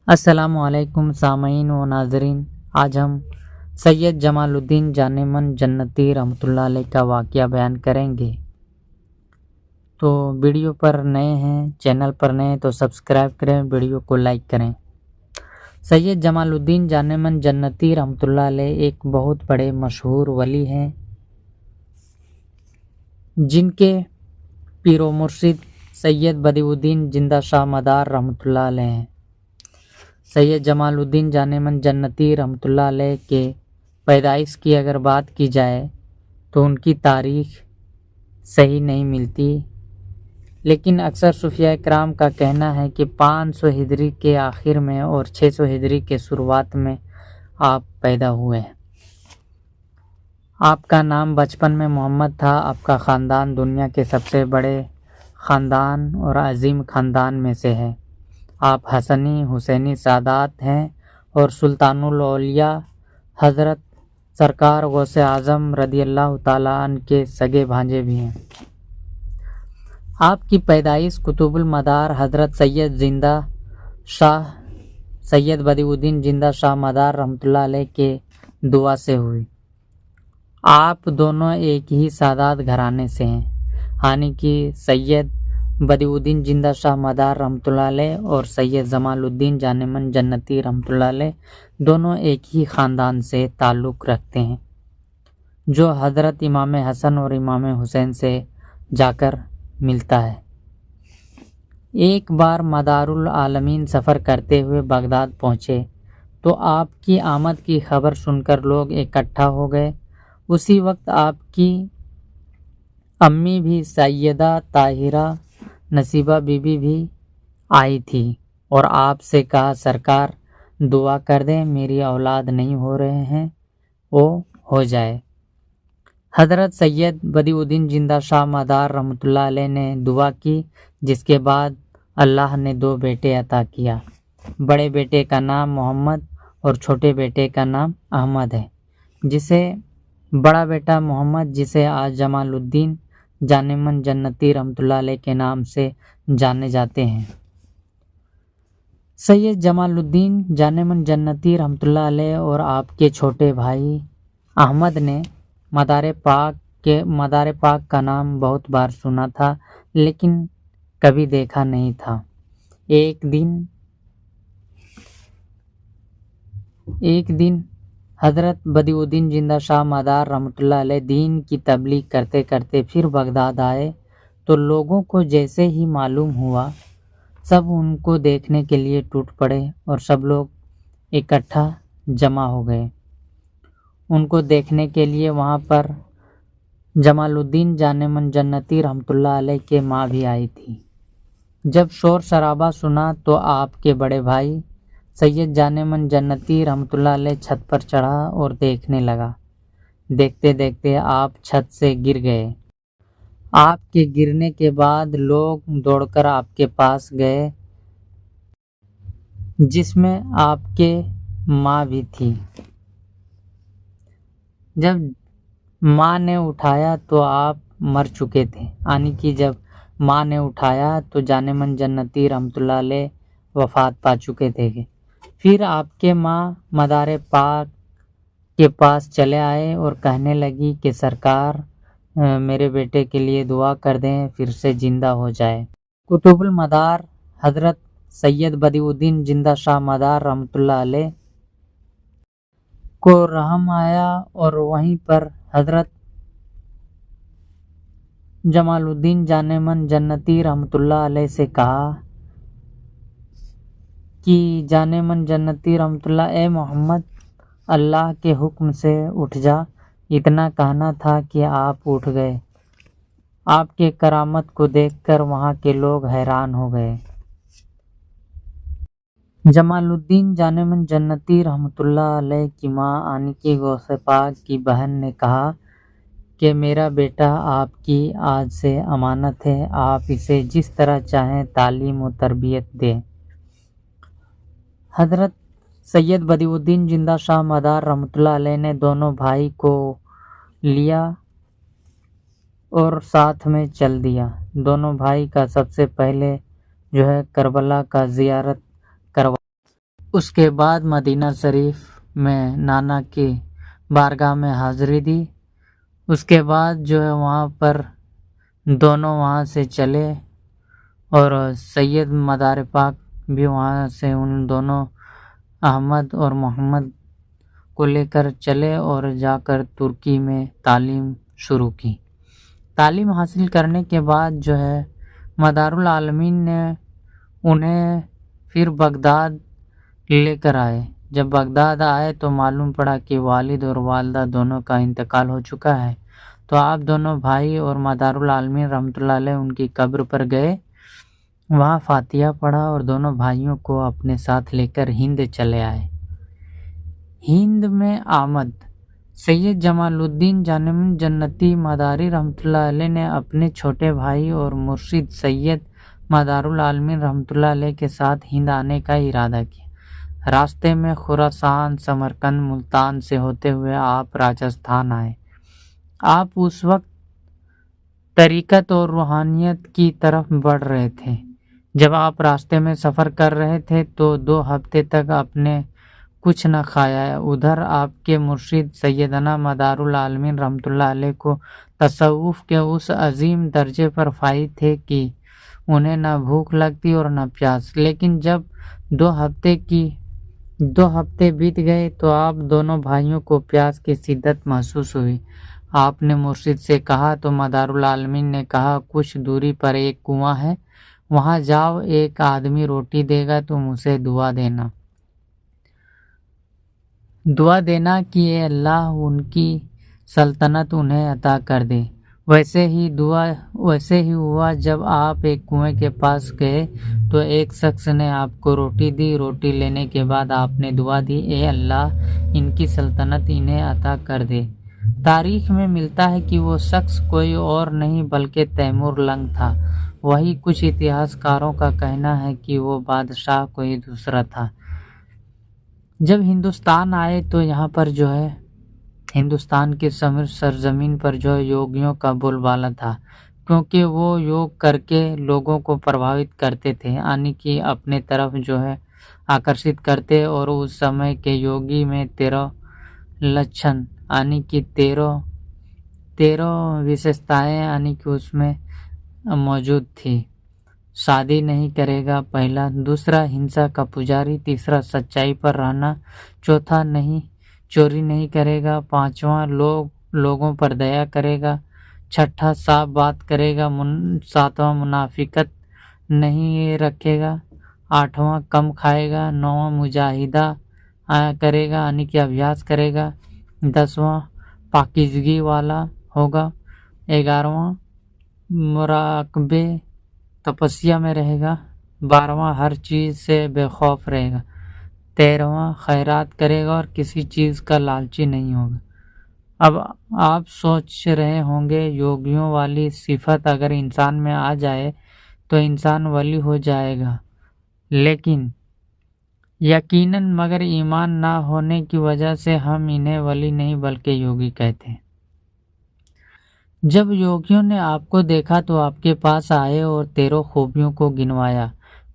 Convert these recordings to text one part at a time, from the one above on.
السلام علیکم سامعین و ناظرین، آج ہم سید جمال الدین جانے من جنتی رحمۃ اللہ علیہ کا واقعہ بیان کریں گے۔ تو ویڈیو پر نئے ہیں، چینل پر نئے ہیں تو سبسکرائب کریں، ویڈیو کو لائک کریں۔ سید جمال الدین جانے من جنتی رحمۃ اللہ علیہ ایک بہت بڑے مشہور ولی ہیں، جن کے پیر و مرشد سید بدیع الدین زندہ شاہ مدار رحمۃ اللہ علیہ ہیں۔ سید جمال الدین جانے من جنتی رحمۃ اللہ علیہ کے پیدائش کی اگر بات کی جائے تو ان کی تاریخ صحیح نہیں ملتی، لیکن اکثر صوفیاء کرام کا کہنا ہے کہ 500 ہجری کے آخر میں اور 600 ہجری کے شروعات میں آپ پیدا ہوئے ہیں۔ آپ کا نام بچپن میں محمد تھا۔ آپ کا خاندان دنیا کے سب سے بڑے خاندان اور عظیم خاندان میں سے ہے۔ آپ حسنی حسینی سادات ہیں اور سلطان الاولیاء حضرت سرکار غوث اعظم رضی اللہ تعالیٰ عنہ کے سگے بھانجے بھی ہیں۔ آپ کی پیدائش قطب المدار حضرت سید بدیع الدین زندہ شاہ مدار رحمۃ اللہ علیہ کے دعا سے ہوئی۔ آپ دونوں ایک ہی سادات گھرانے سے ہیں، یعنی کہ سید بدیع الدین زندہ شاہ مدار رحمۃ اللہ علیہ اور سید جمال الدین جانے من جنتی رحمۃ اللہ علیہ دونوں ایک ہی خاندان سے تعلق رکھتے ہیں، جو حضرت امام حسن اور امام حسین سے جا کر ملتا ہے۔ ایک بار مدار العالمین سفر کرتے ہوئے بغداد پہنچے تو آپ کی آمد کی خبر سن کر لوگ اکٹھا ہو گئے۔ اسی وقت آپ کی امی بھی سیدہ طاہرہ نصیبہ بی بی بھی آئی تھی اور آپ سے کہا، سرکار دعا کر دیں، میری اولاد نہیں ہو رہے ہیں، وہ ہو جائے۔ حضرت سید بدیع الدین زندہ شاہ مدار رحمۃ اللہ علیہ نے دعا کی، جس کے بعد اللہ نے 2 بیٹے عطا کیا۔ بڑے بیٹے کا نام محمد اور چھوٹے بیٹے کا نام احمد ہے، جسے بڑا بیٹا محمد، جسے آج جمال الدین جانے من جنتی رحمۃ اللہ علیہ کے نام سے جانے جاتے ہیں۔ سید جمال الدین جانے من جنتی رحمۃ اللہ علیہ اور آپ کے چھوٹے بھائی احمد نے مدار پاک کا نام بہت بار سنا تھا، لیکن کبھی دیکھا نہیں تھا۔ ایک دن حضرت بدیع الدین زندہ شاہ مدار رحمۃ اللہ علیہ دین کی تبلیغ کرتے کرتے پھر بغداد آئے تو لوگوں کو جیسے ہی معلوم ہوا، سب ان کو دیکھنے کے لیے ٹوٹ پڑے اور سب لوگ اکٹھا جمع ہو گئے۔ ان کو دیکھنے کے لیے وہاں پر جمال الدین جانے من جنتی رحمۃ اللہ علیہ کے ماں بھی آئی تھی۔ جب شور شرابہ سنا تو آپ کے بڑے بھائی سید جانے من جنتی رحمۃ اللہ علیہ چھت پر چڑھا اور دیکھنے لگا۔ دیکھتے دیکھتے آپ چھت سے گر گئے۔ آپ کے گرنے کے بعد لوگ دوڑ کر آپ کے پاس گئے، جس میں آپ کے ماں بھی تھی۔ جب ماں نے اٹھایا تو آپ مر چکے تھے، یعنی کہ جب ماں نے اٹھایا تو جانے من جنتی رحمۃ اللہ علیہ وفات پا چکے تھے۔ پھر آپ کے ماں مدار پاک کے پاس چلے آئے اور کہنے لگی کہ سرکار میرے بیٹے کے لیے دعا کر دیں، پھر سے زندہ ہو جائے۔ قطب المدار حضرت سید بدیع الدین زندہ شاہ مدار رحمۃ اللہ علیہ کو رحم آیا اور وہیں پر حضرت جمال الدین جانے من جنتی رحمۃ اللہ علیہ سے کہا کہ جانے من جنتی رحمۃ اللہ، اے محمد، اللہ کے حکم سے اٹھ جا۔ اتنا کہنا تھا کہ آپ اٹھ گئے۔ آپ کے کرامت کو دیکھ کر وہاں کے لوگ حیران ہو گئے۔ جمال الدین جانے من جنتی رحمۃ اللہ علیہ کی ماں یعنی کہ غوث پاک کی بہن نے کہا کہ میرا بیٹا آپ کی آج سے امانت ہے، آپ اسے جس طرح چاہیں تعلیم و تربیت دیں۔ حضرت سید بدیع الدین زندہ شاہ مدار رحمۃ اللہ علیہ نے دونوں بھائی کو لیا اور ساتھ میں چل دیا۔ دونوں بھائی کا سب سے پہلے کربلا کا زیارت کروا۔ اس کے بعد مدینہ شریف میں نانا کی بارگاہ میں حاضری دی۔ اس کے بعد جو ہے وہاں پر دونوں وہاں سے چلے اور سید مدار پاک بھی وہاں سے ان دونوں احمد اور محمد کو لے کر چلے اور جا کر ترکی میں تعلیم شروع کی۔ تعلیم حاصل کرنے کے بعد جو ہے مدار العالمین نے انہیں پھر بغداد لے کر آئے۔ جب بغداد آئے تو معلوم پڑا کہ والد اور والدہ دونوں کا انتقال ہو چکا ہے، تو آپ دونوں بھائی اور مدار العالمین رحمۃ اللہ علیہ ان کی قبر پر گئے، وہاں فاتحہ پڑھا اور دونوں بھائیوں کو اپنے ساتھ لے کر ہند چلے آئے۔ ہند میں آمد سید جمال الدین جنتی مداری رحمۃ اللہ علیہ نے اپنے چھوٹے بھائی اور مرشد سید مدار العالمین رحمۃ اللہ علیہ کے ساتھ ہند آنے کا ارادہ کیا۔ راستے میں خراسان، سمرقند، ملتان سے ہوتے ہوئے آپ راجستھان آئے۔ آپ اس وقت طریقت اور روحانیت کی طرف بڑھ رہے تھے۔ جب آپ راستے میں سفر کر رہے تھے تو 2 ہفتے تک آپ نے کچھ نہ کھایا۔ ادھر آپ کے مرشد سیدنا مدار العالمین رحمۃ اللہ علیہ کو تصوف کے اس عظیم درجے پر فائد تھے کہ انہیں نہ بھوک لگتی اور نہ پیاس، لیکن جب 2 ہفتے بیت گئے تو آپ دونوں بھائیوں کو پیاس کی شدت محسوس ہوئی۔ آپ نے مرشد سے کہا تو مدار العالمین نے کہا کچھ دوری پر ایک کنواں ہے، وہاں جاؤ، ایک آدمی روٹی دے گا، تم اسے دعا دینا کہ اے اللہ ان کی سلطنت انہیں عطا کر دے۔ ویسے ہی ہوا۔ جب آپ ایک کنویں کے پاس گئے تو ایک شخص نے آپ کو روٹی دی۔ روٹی لینے کے بعد آپ نے دعا دی، اے اللہ ان کی سلطنت انہیں عطا کر دے۔ تاریخ میں ملتا ہے کہ وہ شخص کوئی اور نہیں بلکہ تیمور لنگ تھا۔ وہی کچھ اتہاس کاروں کا کہنا ہے کہ وہ بادشاہ کوئی دوسرا تھا۔ جب ہندوستان آئے تو یہاں پر جو ہے ہندوستان کی سرزمین پر جو ہے یوگیوں کا بول بالا تھا، کیونکہ وہ یوگ کر کے لوگوں کو پربھاوت کرتے تھے، یعنی کہ اپنے طرف جو ہے آکرشت کرتے، اور اس سمے کے یوگی میں 13 لچھن یعنی کہ 13 وشیشتائیں یعنی کہ اس میں موجود تھی۔ شادی نہیں کرے گا پہلا، دوسرا ہنسا کا پجاری، تیسرا سچائی پر رہنا، چوتھا چوری نہیں کرے گا، پانچواں لوگوں پر دیا کرے گا، چھٹا صاف بات کرے گا، ساتواں منافقت نہیں رکھے گا، آٹھواں کم کھائے گا، نواں مجاہدہ کرے گا یعنی کہ ابھیاس کرے گا، 10واں پاکیزگی والا ہوگا، 11واں مراقبے تپسیا میں رہے گا، 12واں ہر چیز سے بے خوف رہے گا، 13واں خیرات کرے گا اور کسی چیز کا لالچی نہیں ہوگا۔ اب آپ سوچ رہے ہوں گے یوگیوں والی صفت اگر انسان میں آ جائے تو انسان ولی ہو جائے گا، لیکن یقیناً مگر ایمان نہ ہونے کی وجہ سے ہم انہیں ولی نہیں بلکہ یوگی کہتے ہیں۔ جب یوگیوں نے آپ کو دیکھا تو آپ کے پاس آئے اور 13 خوبیوں کو گنوایا،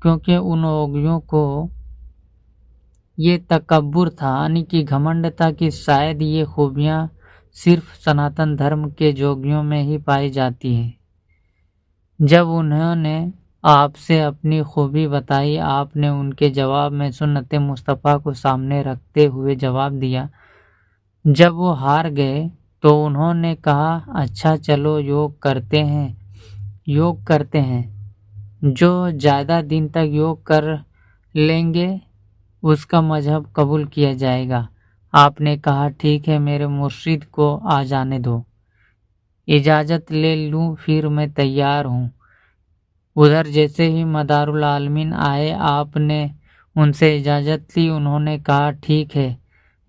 کیونکہ ان یوگیوں کو یہ تکبر تھا یعنی کہ گھمنڈ تھا کہ شاید یہ خوبیاں صرف سناتن دھرم کے یوگیوں میں ہی پائی جاتی ہیں۔ جب انہوں نے آپ سے اپنی خوبی بتائی، آپ نے ان کے جواب میں سنت مصطفیٰ کو سامنے رکھتے ہوئے جواب دیا۔ جب وہ ہار گئے تو انہوں نے کہا اچھا چلو یوگ کرتے ہیں، جو زیادہ دن تک یوگ کر لیں گے اس کا مذہب قبول کیا جائے گا۔ آپ نے کہا ٹھیک ہے، میرے مرشد کو آ جانے دو، اجازت لے لوں، پھر میں تیار ہوں۔ ادھر جیسے ہی مدار العالمین آئے آپ نے ان سے اجازت لی، انہوں نے کہا ٹھیک ہے۔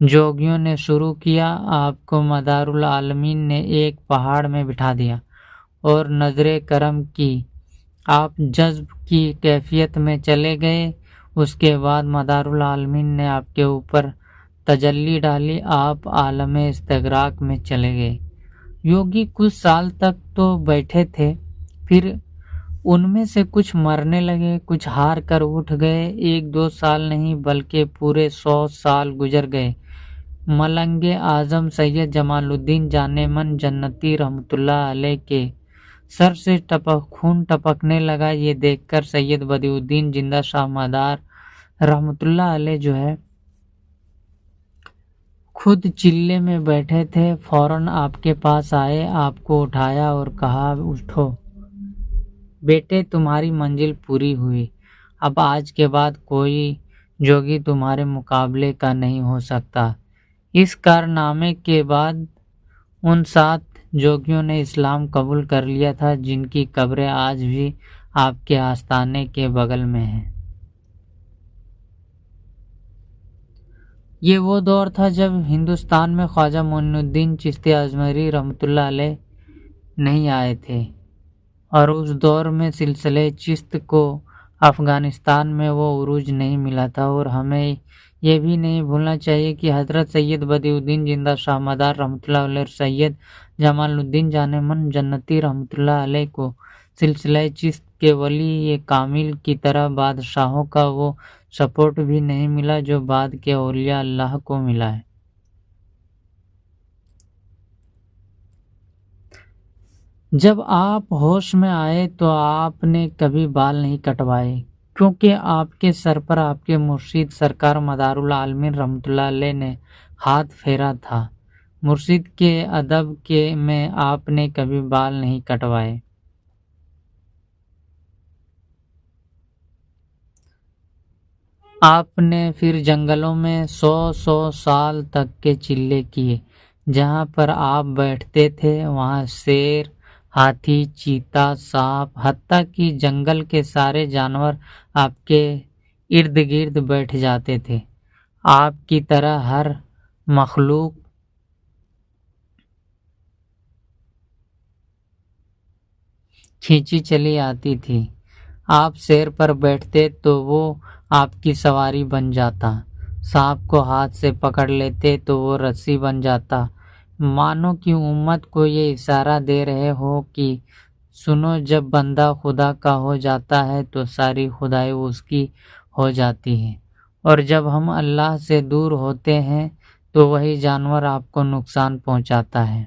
جوگیوں نے شروع کیا۔ آپ کو مدار العالمین نے ایک پہاڑ میں بٹھا دیا اور نظر کرم کی، آپ جذب کی کیفیت میں چلے گئے۔ اس کے بعد مدار العالمین نے آپ کے اوپر تجلی ڈالی، آپ عالم استغراق میں چلے گئے۔ یوگی کچھ سال تک تو بیٹھے تھے، پھر ان میں سے کچھ مرنے لگے، کچھ ہار کر اٹھ گئے، 1-2 سال نہیں بلکہ پورے 100 سال گزر گئے۔ ملنگ اعظم سید جمال الدین جان من جنتی رحمۃ اللہ علیہ کے سر سے خون ٹپکنے لگا۔ یہ دیکھ کر سید بدیع الدین زندہ شاہ مدار رحمۃ اللہ علیہ جو ہے خود چلے میں بیٹھے تھے، فوراً آپ کے پاس آئے، آپ کو اٹھایا اور کہا، اٹھو بیٹے، تمہاری منزل پوری ہوئی، اب آج کے بعد کوئی جوگی تمہارے مقابلے کا نہیں ہو سکتا۔ اس کارنامے کے بعد ان 7 جوگیوں نے اسلام قبول کر لیا تھا، جن کی قبریں آج بھی آپ کے آستانے کے بغل میں ہیں۔ یہ وہ دور تھا جب ہندوستان میں خواجہ معین الدین چشتی اجمیری رحمۃ اللہ علیہ نہیں آئے تھے، اور اس دور میں سلسلہ چشت کو افغانستان میں وہ عروج نہیں ملا تھا۔ اور ہمیں یہ بھی نہیں بھولنا چاہیے کہ حضرت سید بدیع الدین زندہ شاہ مدار رحمۃ اللہ علیہ اور سید جمال الدین جان من جنتی رحمۃ اللہ علیہ کو سلسلہ چشت کے ولی کامل کی طرح بادشاہوں کا وہ سپورٹ بھی نہیں ملا جو بعد کے اولیاء اللہ کو ملا ہے۔ جب آپ ہوش میں آئے تو آپ نے کبھی بال نہیں کٹوائے، کیونکہ آپ کے سر پر آپ کے مرشد سرکار مدار العالمین رحمۃ اللہ علیہ نے ہاتھ پھیرا تھا۔ مرشد کے ادب میں آپ نے کبھی بال نہیں کٹوائے۔ آپ نے پھر جنگلوں میں 100 سال تک کے چلے کیے، جہاں پر آپ بیٹھتے تھے وہاں شیر، ہاتھی، چیتا، سانپ، حتیٰ کہ جنگل کے سارے جانور آپ کے ارد گرد بیٹھ جاتے تھے۔ آپ کی طرح ہر مخلوق کھینچی چلی آتی تھی۔ آپ شیر پر بیٹھتے تو وہ آپ کی سواری بن جاتا، سانپ کو ہاتھ سے پکڑ لیتے تو وہ رسی بن جاتا، مانو کہ امت کو یہ اشارہ دے رہے ہو کہ سنو، جب بندہ خدا کا ہو جاتا ہے تو ساری خدائی اس کی ہو جاتی ہے، اور جب ہم اللہ سے دور ہوتے ہیں تو وہی جانور آپ کو نقصان پہنچاتا ہے۔